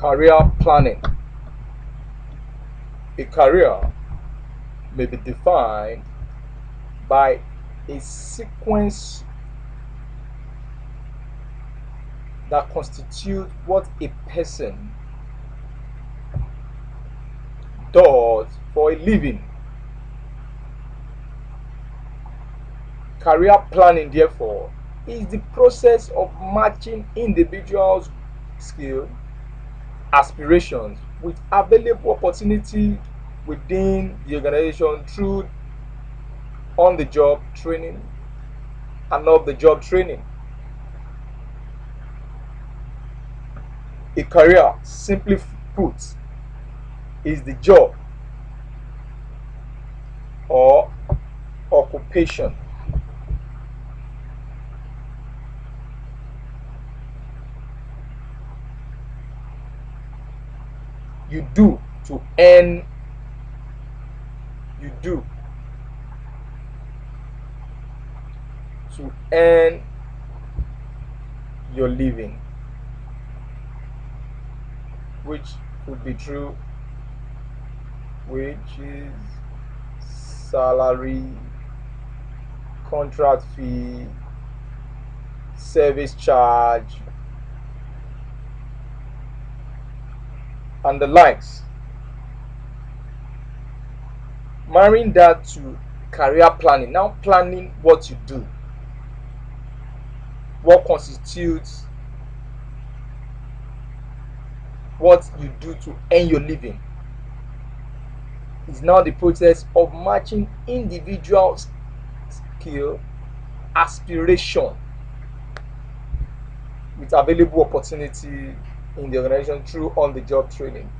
Career planning. A career may be defined by a sequence that constitutes what a person does for a living. Career planning, therefore, is the process of matching individuals' skill, aspirations with available opportunity within the organization through on-the-job training and off-the-job training. A career, simply put, is the job or occupation you do to earn you do to earn your living, which could be through wages, salary, contract fee, service charge, and the likes. Marrying that to career planning, now planning what you do, what constitutes what you do to earn your living, is now the process of matching individual skill, aspiration with available opportunity in the organization through on-the-job training.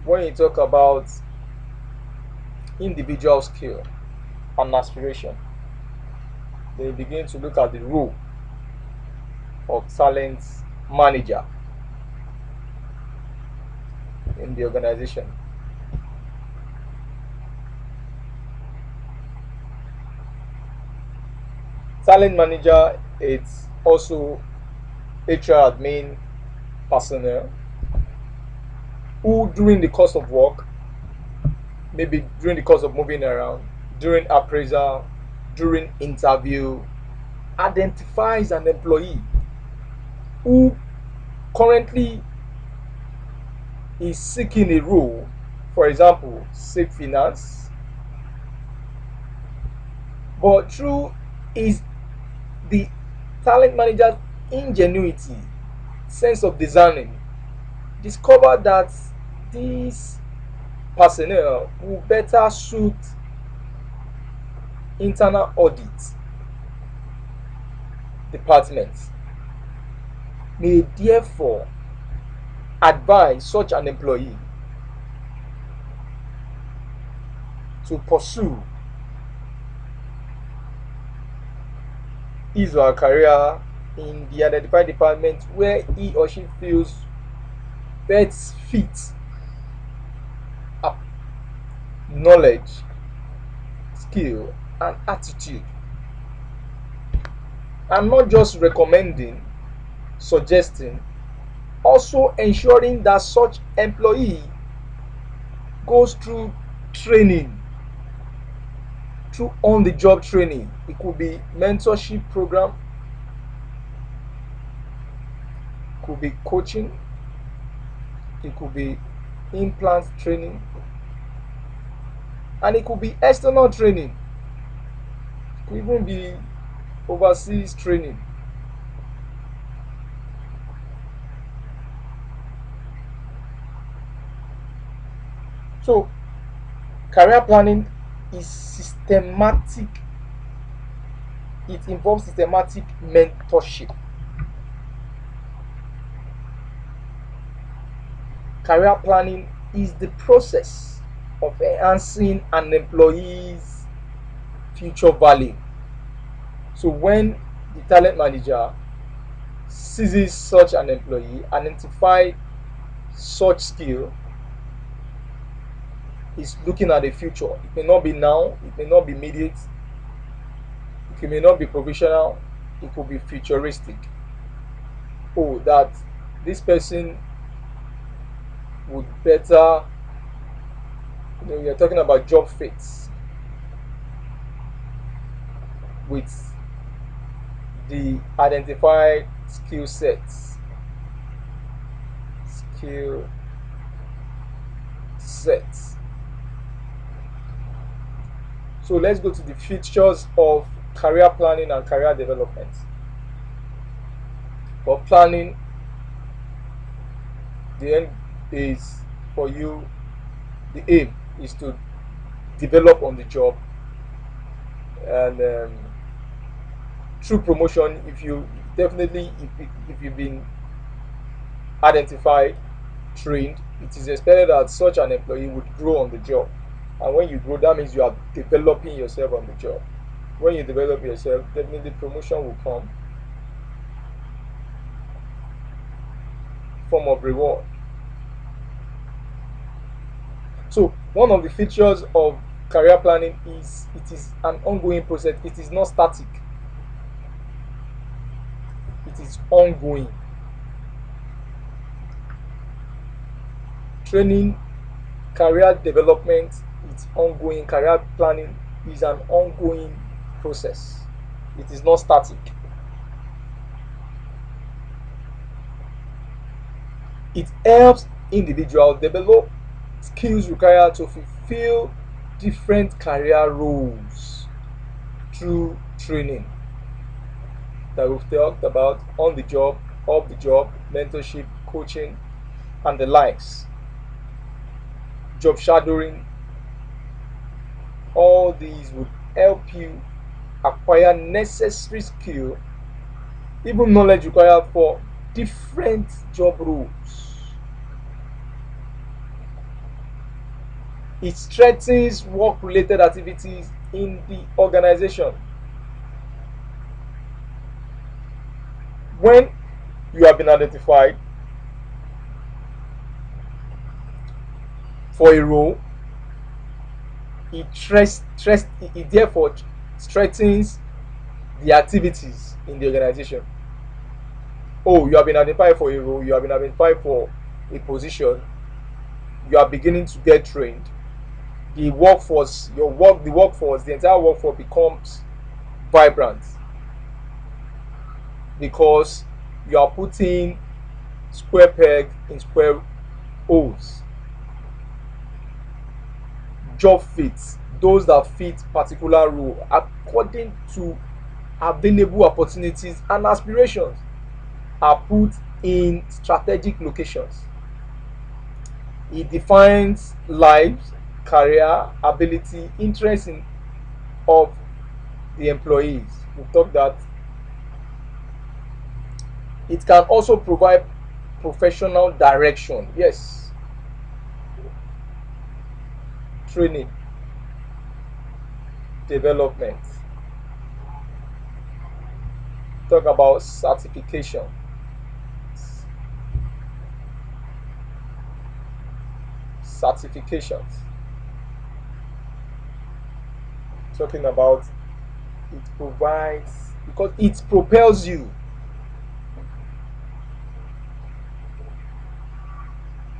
When you talk about individual skill and aspiration, they begin to look at the role of talent manager in the organization. Talent manager is also HR admin personnel who, during the course of work, maybe during the course of moving around, during appraisal, during interview, identifies an employee who currently is seeking a role, for example, seek finance, but through the talent manager's ingenuity, sense of discerning, discover that these personnel will better suit internal audit departments, may therefore advise such an employee to pursue his or her career in the identified department where he or she feels best fit knowledge, skill, and attitude. And not just recommending, suggesting, also ensuring that such employee goes through training, through on-the-job training. It could be mentorship program, could be coaching, it could be implant training, and it could be external training. It could even be overseas training. So, career planning is systematic. It involves systematic mentorship. Career planning is the process of enhancing an employee's future value. So when the talent manager seizes such an employee, identify such skill, is looking at the future. It may not be now, it may not be immediate, it may not be provisional, it could be futuristic. Oh, that this person would better, you're talking about job fits with the identified skill sets. Skill sets. So let's go to the features of career planning and career development. For planning, the end is for you, the aim is to develop on the job, and through promotion, if you definitely, if you've been identified, trained, it is expected that such an employee would grow on the job. And when you grow, that means you are developing yourself on the job. When you develop yourself, definitely promotion will come, form of reward. So one of the features of career planning is it is an ongoing process. It is not static. It is ongoing. Training, career development, it's ongoing. Career planning is an ongoing process. It is not static. It helps individuals develop skills required to fulfill different career roles through training that we've talked about, on the job, off the job, mentorship, coaching, and the likes. Job shadowing, all these would help you acquire necessary skill, even knowledge required for different job roles. It strengthens work-related activities in the organization. When you have been identified for a role, it therefore strengthens the activities in the organization. Oh, you have been identified for a role, you have been identified for a position, you are beginning to get trained. The workforce, the entire workforce becomes vibrant because you are putting square peg in square holes. Job fits, those that fit particular role according to available opportunities and aspirations, are put in strategic locations. It defines lives, career, ability, interest of the employees. We've talked that it can also provide professional direction. Yes. Training, development. Talk about certification. Certifications. Talking about it provides, because it propels you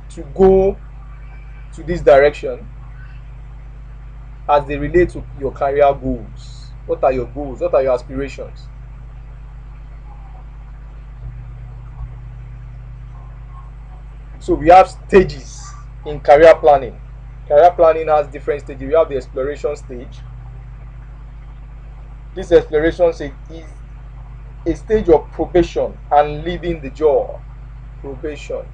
to go to this direction as they relate to your career goals. What are your goals? What are your aspirations? So we have stages in career planning. Career planning has different stages. We have the exploration stage. This exploration stage is a stage of probation and leaving the job. Probation.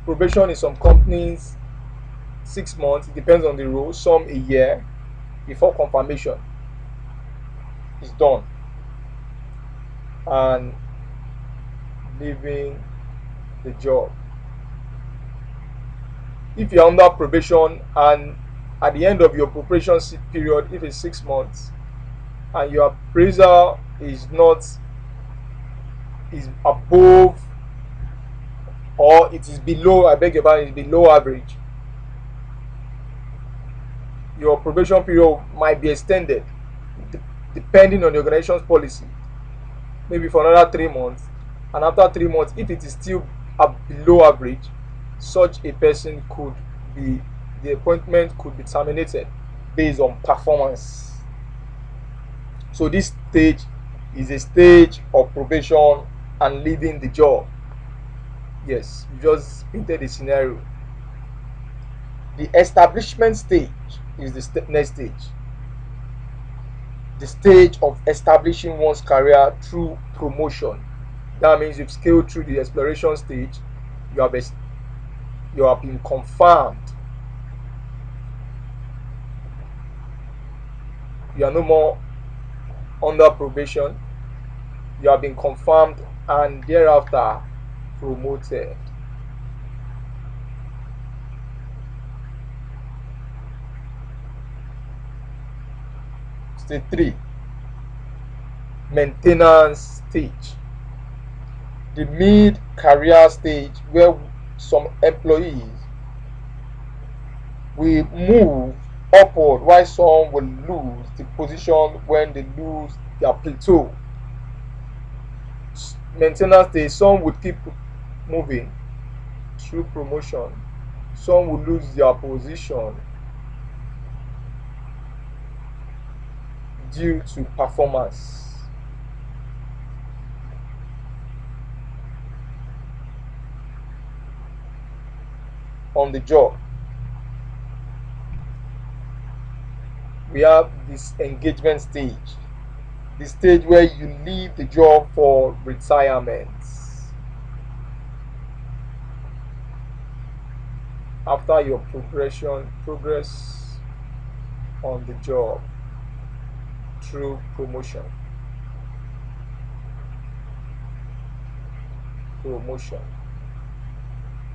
Probation in some companies 6 months, it depends on the role, some a year before confirmation is done, and leaving the job. If you're under probation and at the end of your probation period, if it's 6 months and your appraisal is above, or it is below, I beg your pardon, it's below average, your probation period might be extended depending on the organization's policy, maybe for another 3 months. And after 3 months, if it is still are below average, such a person could be the appointment could be terminated based on performance. So this stage is a stage of probation and leaving the job. Yes, you just painted a scenario. The establishment stage is the next stage. The stage of establishing one's career through promotion. That means you've scaled through the exploration stage. You have you have been confirmed. You are no more under probation. You have been confirmed and thereafter promoted. Stage 3, maintenance stage. The mid career stage where some employees will move upward while some will lose the position when they lose their plateau. Maintenance stage, some will keep moving through promotion, some will lose their position due to performance. On the job, we have this engagement stage, the stage where you leave the job for retirement after your progress on the job through promotion.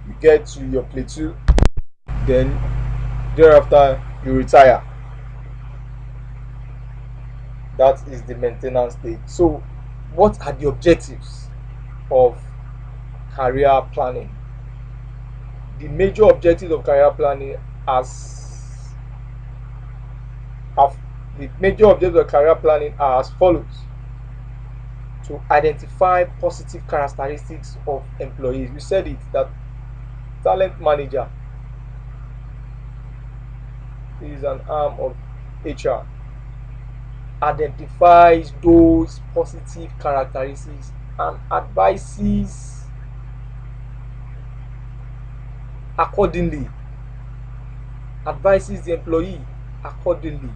You get to your plateau, then thereafter you retire. That is the maintenance stage. So what are the objectives of career planning? The major objectives of career planning are as follows: to identify positive characteristics of employees. We said it that talent manager is an arm of HR, identifies those positive characteristics and advises accordingly, advises the employee accordingly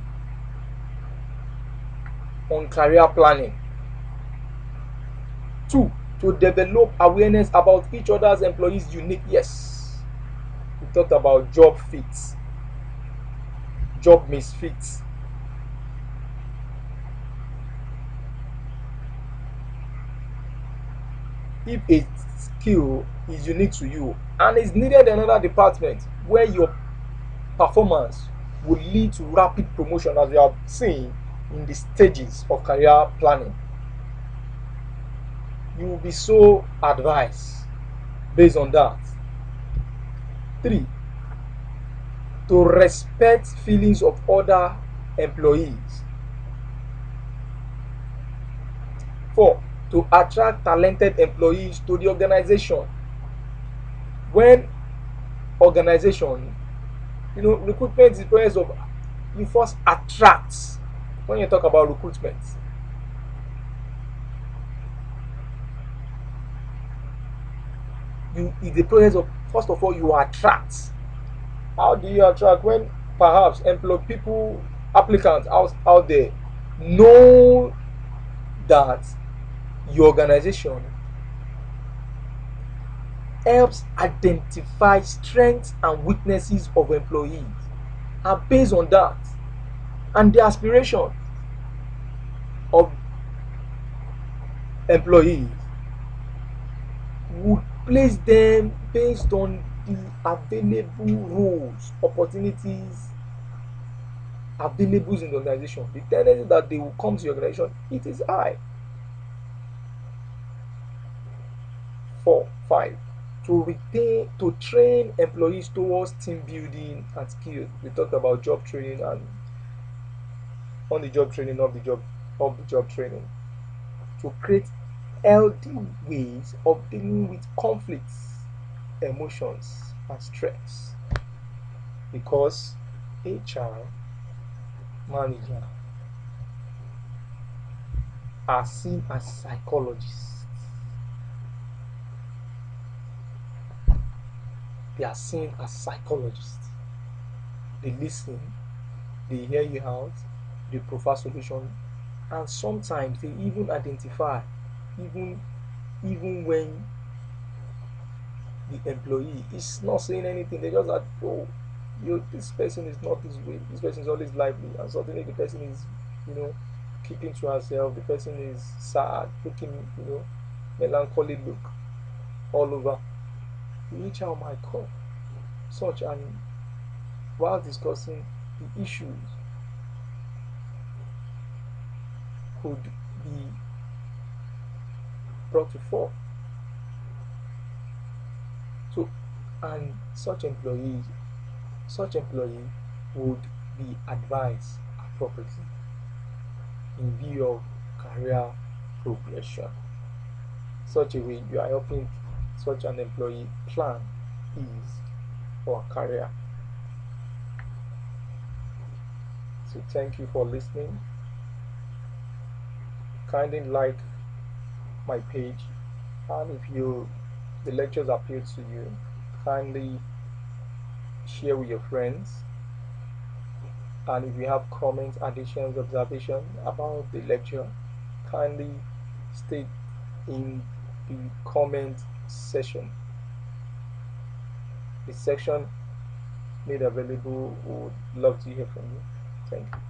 on career planning. 2, to develop awareness about each other's employees' unique. Yes, we talked about job fits, job misfits. If a skill is unique to you and is needed in another department where your performance will lead to rapid promotion, as we have seen in the stages of career planning, you will be so advised based on that. 3, to respect feelings of other employees. 4, to attract talented employees to the organization. When organization, recruitment is the process of you first attract. When you talk about recruitment, it's the process of, first of all, you attract. How do you attract? When perhaps applicants out there know that your organization helps identify strengths and weaknesses of employees, and based on that and the aspiration of employees, would place them based on the available roles, opportunities available in the organization. The tendency that they will come to your organization, it is high. 4, 5, to train employees towards team building and skills. We talked about job training and on the job training, of the job training. To create healthy ways of dealing with conflicts, emotions, and stress, because HR manager are seen as psychologists. They are seen as psychologists. They listen, they hear you out, they provide solution, and sometimes they even identify, even even when the employee is not saying anything, they just like, oh, this person is not this way, this person is always lively, and suddenly the person is, you know, keeping to herself, the person is sad, looking, melancholy look all over. The HR might call such, and while discussing the issues, could be brought to fore. So, and such employee would be advised appropriately in view of career progression. Such a way you are helping such an employee plan his or her career. So thank you for listening. Kindly like my page, and if you the lectures appeal to you, kindly share with your friends. And if you have comments, additions, observations about the lecture, kindly state in the comment section. The section made available would love to hear from you. Thank you.